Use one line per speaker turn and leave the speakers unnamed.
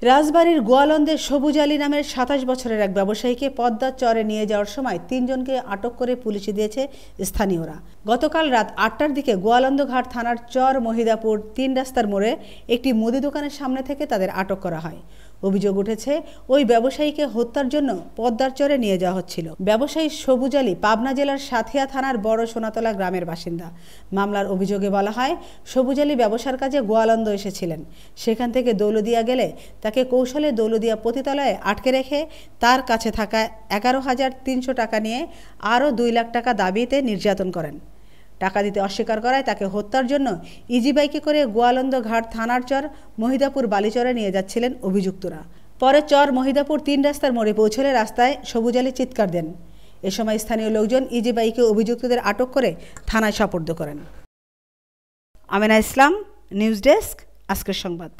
রাজবাড়ীর গোয়ালন্দে সবুজ আলী নামের ২৭ বছরের এক ব্যবসায়ীকে পদ্মার চরে নিয়ে যাওয়ার সময় ৩ জনকে আটক করে পুলিশে দিয়েছে স্থানীয়রা। গতকাল রাত ৮টার দিকে গোয়ালন্দ ঘাট থানার চর মহিদাপুর ৩ রাস্তার মোড়ে একটি মুদি দোকানের সামনে থেকে তাদের আটক করা হয়। অভিযোগ উঠেছে ওই ব্যবসায়ীকে হত্যার জন্য পদ্মার চরে নিয়ে যাওয়া হচ্ছিল। ব্যবসায়ী সবুজ আলী পাবনা জেলার সাথিয়া থানার বড় সোনাতলা গ্রামের বাসিন্দা। মামলার অভিযোগে বলা হয়, সবুজ আলী ব্যবসার কাজে গোয়ালন্দ এসেছিলেন। সেখান থেকে দৌলদিয়া গেলে তাকে কৌশলে দৌলদিয়া পতিতালয়ে আটকে রেখে তার কাছে থাকা ১১,৩০০ টাকা নিয়ে আরও ২ লাখ টাকা দাবিতে নির্যাতন করেন। টাকা দিতে অস্বীকার করায় তাকে হত্যার জন্য ইজি বাইকে করে গোয়ালন্দ ঘাট থানার চর মহিদাপুর বালিচরে নিয়ে যাচ্ছিলেন অভিযুক্তরা। পরে চর মহিদাপুর ৩ রাস্তার মোড়ে পৌঁছলে রাস্তায় সবুজ আলী চিৎকার দেন। এ সময় স্থানীয় লোকজন ইজি বাইকে অভিযুক্তদের আটক করে থানায় সোপর্দ করেন। আমেনা ইসলাম, নিউজ ডেস্ক, আজকের সংবাদ।